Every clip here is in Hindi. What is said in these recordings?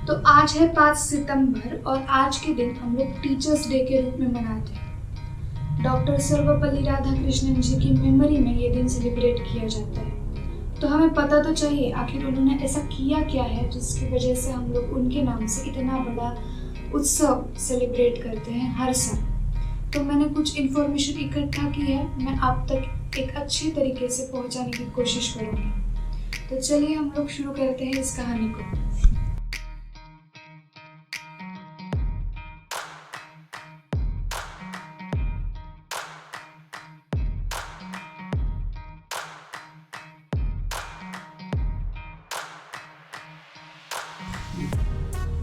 तो आज है 5 सितंबर और आज के दिन हम लोग टीचर्स डे के रूप में मनाते हैं। डॉक्टर सर्वपल्ली राधाकृष्णन जी की मेमोरी में ये दिन सेलिब्रेट किया जाता है। तो हमें पता तो चाहिए आखिर उन्होंने ऐसा किया क्या है जिसकी वजह से हम लोग उनके नाम से इतना बड़ा उत्सव सेलिब्रेट करते हैं हर साल। तो मैंने कुछ इन्फॉर्मेशन इकट्ठा की है, मैं आप तक एक अच्छे तरीके से पहुंचाने की कोशिश करूँगी। तो चलिए हम लोग शुरू करते हैं इस कहानी को।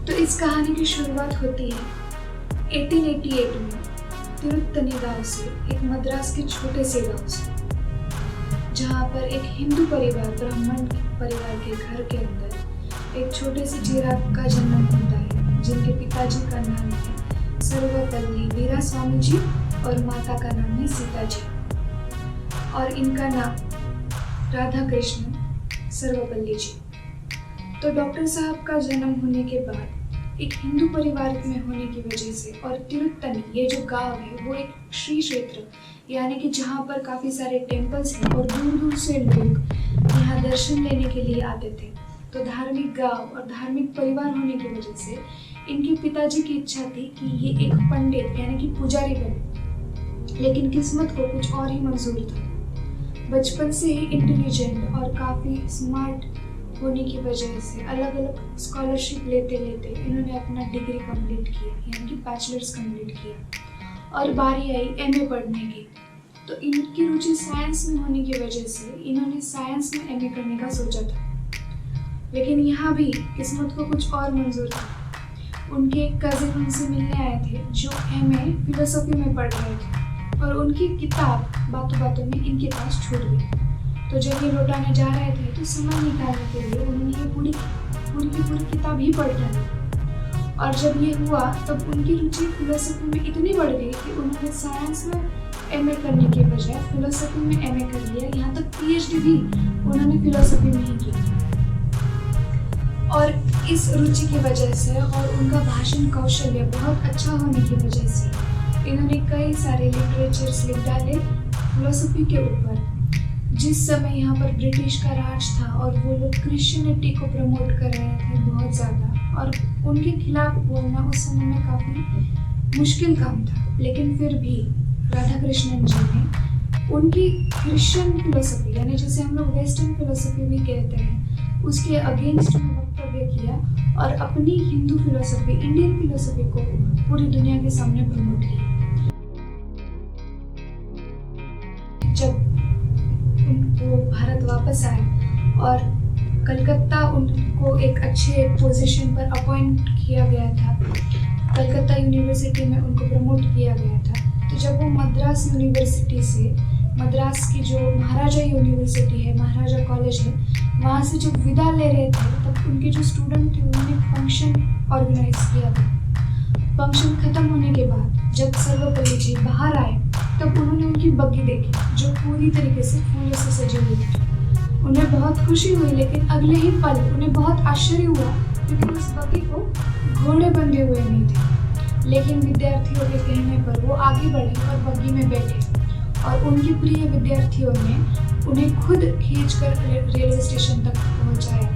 तो इस कहानी की शुरुआत होती है 1888 में तिरुत्तनी गांव से, एक मद्रास के छोटे से गांव से, जहां पर एक हिंदू परिवार, ब्राह्मण परिवार के घर के अंदर एक छोटे से चिराग का जन्म होता है, जिनके पिताजी का नाम है सर्वपल्ली वीरास्वामी जी और माता का नाम है सीता जी, और इनका नाम राधा कृष्ण सर्वपल्ली जी। तो डॉक्टर साहब का जन्म होने के बाद एक हिंदू परिवार में होने की वजह से, और तिरुत्तनी ये जो गांव है वो एक श्री क्षेत्र, यानी कि जहाँ पर काफ़ी सारे टेम्पल्स हैं और दूर दूर से लोग यहाँ दर्शन लेने के लिए आते थे। तो धार्मिक गांव और धार्मिक परिवार होने की वजह से इनके पिताजी की इच्छा थी कि ये एक पंडित यानी कि पुजारी बने, लेकिन किस्मत को कुछ और ही मंजूर था। बचपन से ही इंटेलिजेंट और काफ़ी स्मार्ट होने की वजह से अलग अलग स्कॉलरशिप लेते लेते इन्होंने अपना डिग्री कंप्लीट किया, यानी कि बैचलर्स कंप्लीट किया, और बारी आई एमए पढ़ने की। तो इनकी रुचि साइंस में होने की वजह से इन्होंने साइंस में एमए करने का सोचा था, लेकिन यहाँ भी किस्मत को कुछ और मंजूर था। उनके एक कजिन उनसे मिलने आए थे जो एमए फिलोसफी में पढ़ रहे थे, और उनकी किताब बातों बातों में इनके पास छूट गई। तो जब ये लौटाने जा रहे थे तो समय निकालने के लिए उन्होंने ये पूरी किताब ही पढ़ डाली, और जब ये हुआ तब उनकी रुचि फिलोसफी में इतनी बढ़ गई कि उन्होंने साइंस में एमए करने के बजाय फिलोसफी में एमए कर लिया। यहाँ तक पीएचडी भी उन्होंने फिलोसफी में ही की। और इस रुचि की वजह से और उनका भाषण कौशल्य बहुत अच्छा होने की वजह से इन्होंने कई सारे लिटरेचर्स लिख डाले फिलोसफी के ऊपर। जिस समय यहाँ पर ब्रिटिश का राज था और वो लोग क्रिश्चियनिटी को प्रमोट कर रहे थे बहुत ज़्यादा, और उनके खिलाफ बोलना उस समय में काफ़ी मुश्किल काम था, लेकिन फिर भी राधा कृष्णन जी ने उनकी क्रिश्चियन फिलोसफी, यानी जिसे हम लोग वेस्टर्न फिलोसफी भी कहते हैं, उसके अगेंस्ट में वक्तव्य किया और अपनी हिंदू फिलोसफी, इंडियन फिलोसफी को पूरी दुनिया के सामने प्रमोट किया। जब वो भारत वापस आए और कलकत्ता उनको एक अच्छे पोजीशन पर अपॉइंट किया गया था, कलकत्ता यूनिवर्सिटी में उनको प्रमोट किया गया था। तो जब वो मद्रास यूनिवर्सिटी से, मद्रास की जो महाराजा यूनिवर्सिटी है, महाराजा कॉलेज है, वहाँ से जब विदा ले रहे थे तब उनके जो स्टूडेंट थे उन्होंने फंक्शन ऑर्गेनाइज किया था। फंक्शन खत्म होने के बाद जब सर्वपल्ली जी बाहर आए तब उन्होंने उनकी बग्गी देखी जो पूरी तरीके से फूलों से सजी हुई थी। उन्हें बहुत खुशी हुई, लेकिन अगले ही पल उन्हें बहुत आश्चर्य हुआ क्योंकि उस बग्गी को घोड़े बंधे हुए नहीं थे। लेकिन विद्यार्थियों के कहने पर वो आगे बढ़े और बग्गी में बैठे, और उनके प्रिय विद्यार्थियों ने उन्हें खुद खींचकर रेलवे स्टेशन तक पहुंचाया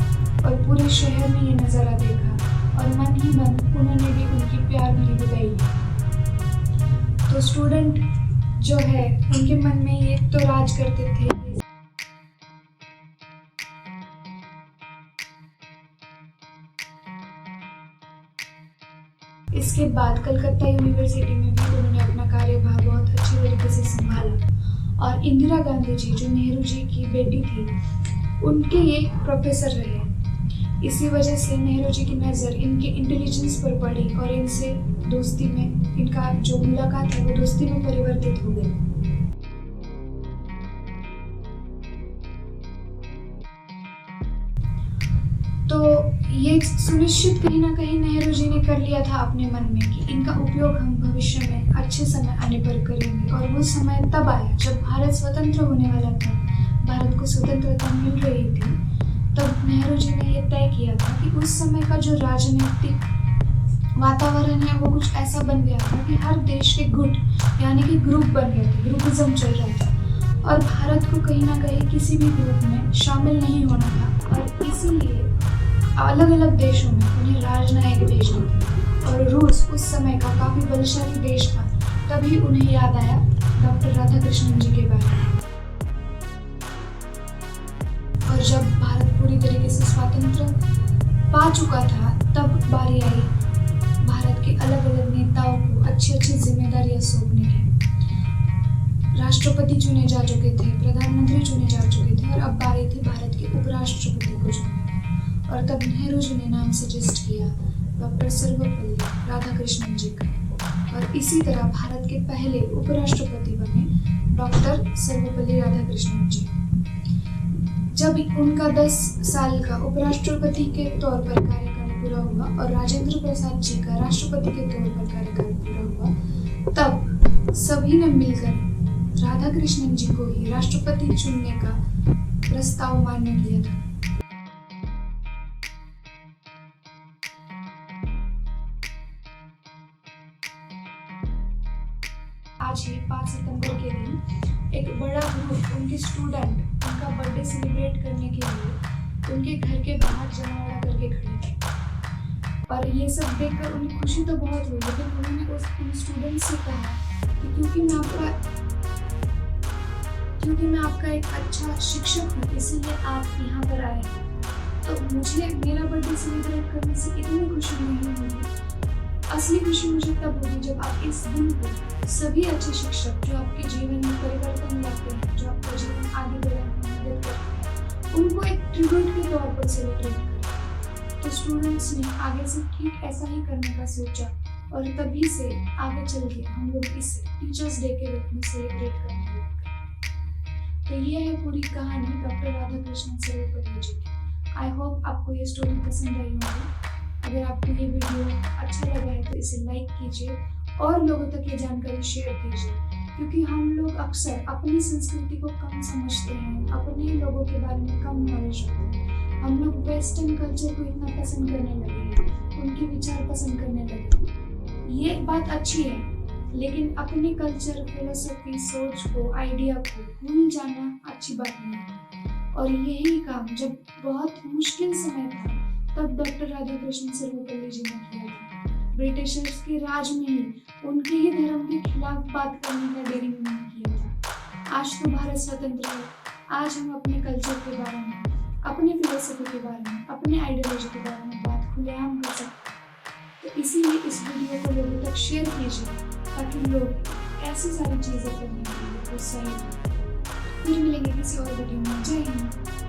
और पूरे शहर में ये नज़ारा देखा, और मन ही मन उन्होंने भी उनकी प्यार भरी विदाई ली। तो स्टूडेंट जो है उनके मन में ये तो राज करते थे। इसके बाद कलकत्ता यूनिवर्सिटी में भी उन्होंने अपना कार्यभार बहुत अच्छे तरीके से संभाला, और इंदिरा गांधी जी जो नेहरू जी की बेटी थी उनके ये प्रोफेसर रहे। इसी वजह से नेहरू जी की नज़र इनके इंटेलिजेंस पर पड़ी और इनसे दोस्ती में, इनका जो मुलाकात है वो दोस्ती में परिवर्तित हो गई। तो ये सुनिश्चित कहीं ना कहीं नेहरू जी ने कर लिया था अपने मन में कि इनका उपयोग हम भविष्य में अच्छे समय आने पर करेंगे, और वो समय तब आया जब भारत स्वतंत्र होने वाला था, भारत को स्वतंत्रता मिल रही थी। तब नेहरू जी ने यह तय किया था कि उस समय का जो राजनीतिक वातावरण है वो कुछ ऐसा बन गया था कि हर देश के गुट यानी कि ग्रुप बन गए थे, ग्रुपिज्म चल रहा था और भारत को कहीं ना कहीं किसी भी ग्रुप में शामिल नहीं होना था और इसीलिए अलग अलग देशों में उन्हें राजनयिक भेजने थे। और रूस उस समय का काफी बलशाली देश था, तभी उन्हें याद आया डॉक्टर राधाकृष्णन जी के बारे में। और जब भारत पूरी तरीके से स्वतंत्र पा चुका था तब बारी आई भारत के अलग अलग नेताओं को अच्छी अच्छी जिम्मेदारियां सौंपने की। राष्ट्रपति चुने जा चुके थे, प्रधानमंत्री चुने जा चुके थे और अब बारी थी भारत के उपराष्ट्रपति को चुनने। और तब नेहरू जी ने नाम सजेस्ट किया डॉक्टर सर्वपल्ली राधाकृष्णन जी का और इसी तरह भारत के पहले उपराष्ट्रपति बने डॉक्टर सर्वपल्ली राधाकृष्णन जी। जब उनका 10 साल का उपराष्ट्रपति के तौर पर कार्यकाल पूरा हुआ और राजेंद्र प्रसाद जी का राष्ट्रपति के तौर पर कार्यकाल पूरा हुआ, तब सभी ने मिलकर राधाकृष्णन जी को ही राष्ट्रपति चुनने का प्रस्ताव मान्य किया था। आज ही 5 सितंबर के दिन एक बड़ा ग्रुप उनके स्टूडेंट उनका बर्थडे सेलिब्रेट करने के लिए उनके घर के बाहर जमावड़ा करके खड़े थे और ये सब देखकर उन्हें खुशी तो बहुत हुई, लेकिन उन्होंने उन स्टूडेंट से कहा कि क्योंकि मैं आपका एक अच्छा शिक्षक हूँ इसलिए आप यहाँ पर आए हैं, तो मुझे मेरा बर्थडे सेलिब्रेट करने से इतनी खुशी नहीं होगी। असली खुशी मुझे तब होगी जब आप इस दिन को सभी अच्छे शिक्षक जो आपके जीवन में परिवर्तन लाते हैं, जो आपका जीवन आगे बढ़ाने में मदद करते हैं, उनको एक ट्रिब्यूट के तौर पर सेलिब्रेट करें। तो स्टूडेंट्स ने आगे से ठीक ऐसा ही करने का सोचा और तभी से आगे चल के हम लोग इसे टीचर्स डे के रूप में सेलिब्रेट करने लगे। तो ये है पूरी कहानी डॉक्टर राधाकृष्णन सर्वपल्ली जी की। आई होप आपको ये स्टोरी पसंद आई होगी। अगर आपको ये वीडियो अच्छा लगा है तो इसे लाइक कीजिए और लोगों तक ये जानकारी शेयर कीजिए, क्योंकि हम लोग अक्सर अपनी संस्कृति को कम समझते हैं, अपने लोगों के बारे में कम नॉलेज रखते हैं। हम लोग वेस्टर्न कल्चर को इतना पसंद करने लगे हैं, उनके विचार पसंद करने लगे। ये बात अच्छी है, लेकिन अपने कल्चर, फिलोसफी, सोच को, आइडिया को भूल जाना अच्छी बात नहीं है। और यही काम जब बहुत मुश्किल समय था तब डॉक्टर राधाकृष्णन सर्वपल्ली जी ने किया था। ब्रिटिशर्स के राज में ही उनके ही धर्म के खिलाफ बात करने का डेयरिंग उन्होंने किया था। आज तो भारत स्वतंत्र है, आज हम अपने कल्चर के बारे में, अपने फिलोसफी के बारे में, अपने आइडियोलॉजी के बारे में बात खुलेआम कर सकते हैं। तो इसीलिए इस वीडियो को लोगों तक शेयर कीजिए ताकि लोग ऐसी सारी चीज़ें करने के लिए प्रोत्साहित हों। फिर मिलेंगे किसी और वीडियो में। जय हिंद।